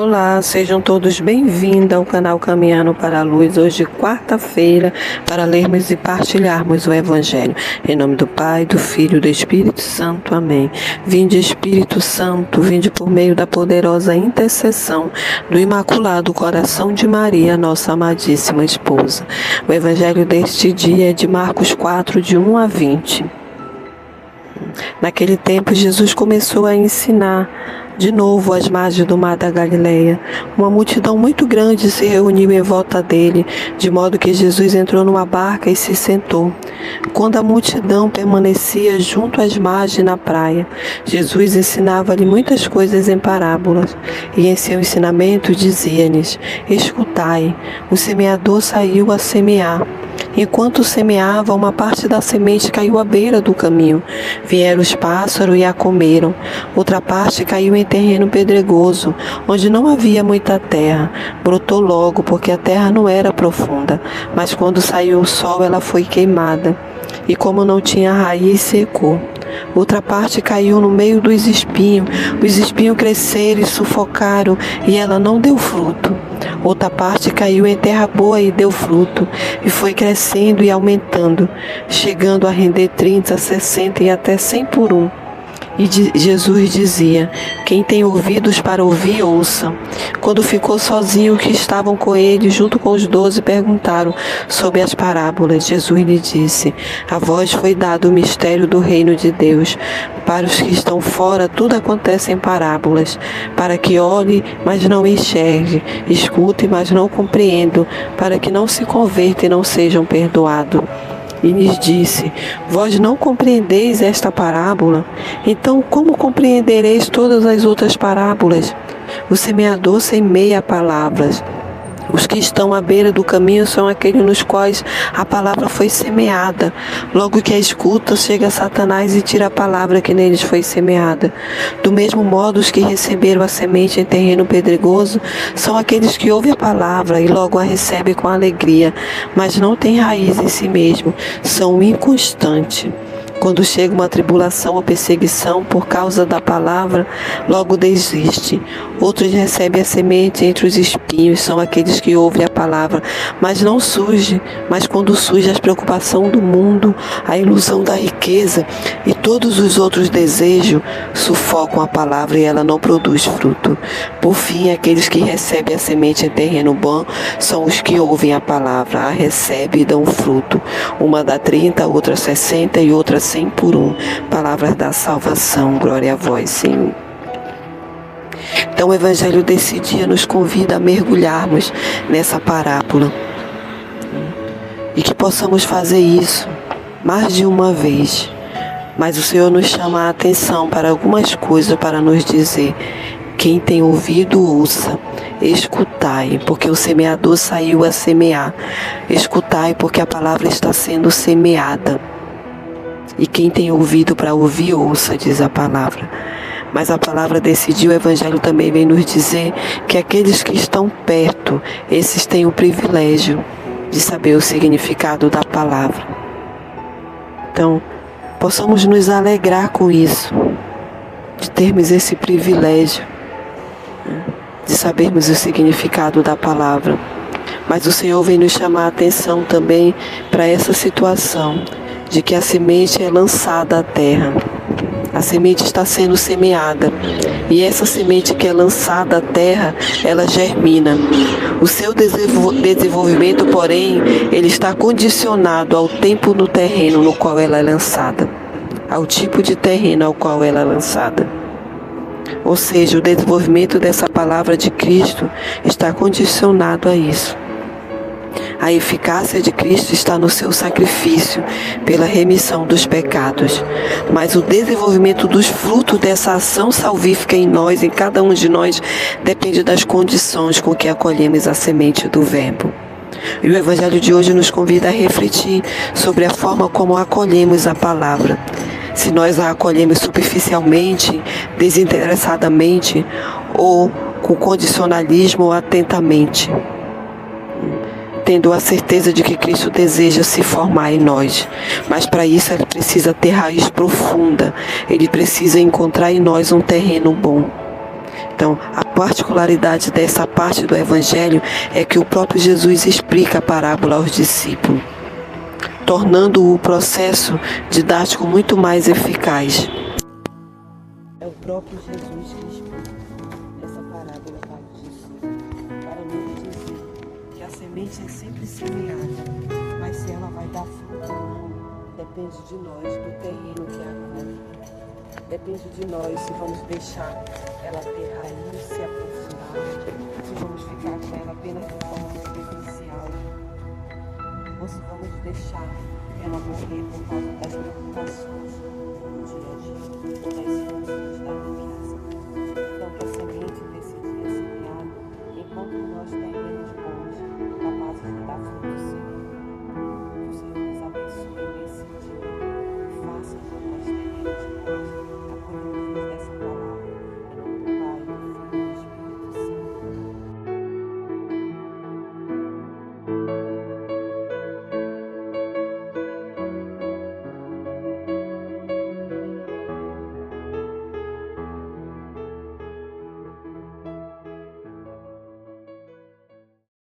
Olá, sejam todos bem-vindos ao canal Caminhando para a Luz, hoje quarta-feira, para lermos e partilharmos o Evangelho. Em nome do Pai, do Filho e do Espírito Santo. Amém. Vinde, Espírito Santo, vinde por meio da poderosa intercessão do Imaculado Coração de Maria, nossa amadíssima esposa. O Evangelho deste dia é de Marcos 4, de 1 a 20. Naquele tempo, Jesus começou a ensinar de novo às margens do mar da Galileia. Uma multidão muito grande se reuniu em volta dele, de modo que Jesus entrou numa barca e se sentou. Quando a multidão permanecia junto às margens na praia, Jesus ensinava-lhe muitas coisas em parábolas, e em seu ensinamento dizia-lhes: escutai, o semeador saiu a semear. Enquanto semeava, uma parte da semente caiu à beira do caminho. Vieram os pássaros e a comeram. Outra parte caiu em terreno pedregoso, onde não havia muita terra. Brotou logo, porque a terra não era profunda. Mas quando saiu o sol, ela foi queimada. E como não tinha raiz, secou. Outra parte caiu no meio dos espinhos. Os espinhos cresceram e sufocaram, e ela não deu fruto. Outra parte caiu em terra boa e deu fruto, e foi crescendo e aumentando, chegando a render 30, 60 e até 100 por um. E Jesus dizia: quem tem ouvidos para ouvir, ouça. Quando ficou sozinho, os que estavam com ele, junto com os 12, perguntaram sobre as parábolas. Jesus lhe disse: a vós foi dado o mistério do reino de Deus. Para os que estão fora, tudo acontece em parábolas, para que olhe, mas não enxergue, escute, mas não compreendam, para que não se convertam e não sejam perdoados. E lhes disse: vós não compreendeis esta parábola? Então como compreendereis todas as outras parábolas? O semeador semeia palavras. Os que estão à beira do caminho são aqueles nos quais a palavra foi semeada. Logo que a escuta, chega Satanás e tira a palavra que neles foi semeada. Do mesmo modo, os que receberam a semente em terreno pedregoso são aqueles que ouvem a palavra e logo a recebem com alegria, mas não têm raiz em si mesmo, são inconstantes. Quando chega uma tribulação ou perseguição por causa da palavra, logo desiste. Outros recebem a semente entre os espinhos, são aqueles que ouvem a palavra, mas não surge. Mas quando surge a preocupação do mundo, a ilusão da riqueza e todos os outros desejos, sufocam a palavra e ela não produz fruto. Por fim, aqueles que recebem a semente em terreno bom são os que ouvem a palavra, a recebem e dão fruto. Uma dá 30, outra 60 e outra 100 por um. Palavras da salvação, glória a vós, Senhor. Então o Evangelho desse dia nos convida a mergulharmos nessa parábola e que possamos fazer isso mais de uma vez. Mas o Senhor nos chama a atenção para algumas coisas para nos dizer: quem tem ouvido, ouça. Escutai, porque o semeador saiu a semear. Escutai, porque a palavra está sendo semeada. E quem tem ouvido para ouvir, ouça, diz a palavra. Mas a palavra desse dia, o Evangelho também vem nos dizer que aqueles que estão perto, esses têm o privilégio de saber o significado da palavra. Então, possamos nos alegrar com isso, de termos esse privilégio, de sabermos o significado da palavra. Mas o Senhor vem nos chamar a atenção também para essa situação, de que a semente é lançada à terra. A semente está sendo semeada. E essa semente que é lançada à terra, ela germina. O seu desenvolvimento, porém, ele está condicionado ao tempo no terreno no qual ela é lançada. Ao tipo de terreno ao qual ela é lançada. Ou seja, o desenvolvimento dessa palavra de Cristo está condicionado a isso. A eficácia de Cristo está no seu sacrifício pela remissão dos pecados. Mas o desenvolvimento dos frutos dessa ação salvífica em nós, em cada um de nós, depende das condições com que acolhemos a semente do Verbo. E o Evangelho de hoje nos convida a refletir sobre a forma como acolhemos a palavra. Se nós a acolhemos superficialmente, desinteressadamente, ou com condicionalismo ou atentamente. Tendo a certeza de que Cristo deseja se formar em nós. Mas para isso ele precisa ter raiz profunda. Ele precisa encontrar em nós um terreno bom. Então, a particularidade dessa parte do Evangelho é que o próprio Jesus explica a parábola aos discípulos, tornando o processo didático muito mais eficaz. É o próprio Jesus que explica essa parábola para os discípulos, para nos dizer que a semente é sempre semeada, mas se ela vai dar fruto ou não, depende de nós, do terreno que acolhe. Depende de nós se vamos deixar ela ter raiz, se aprofundar, se vamos ficar com ela apenas de forma superficial, ou se vamos deixar ela morrer por causa das preocupações do dia a dia, das coisas da vida.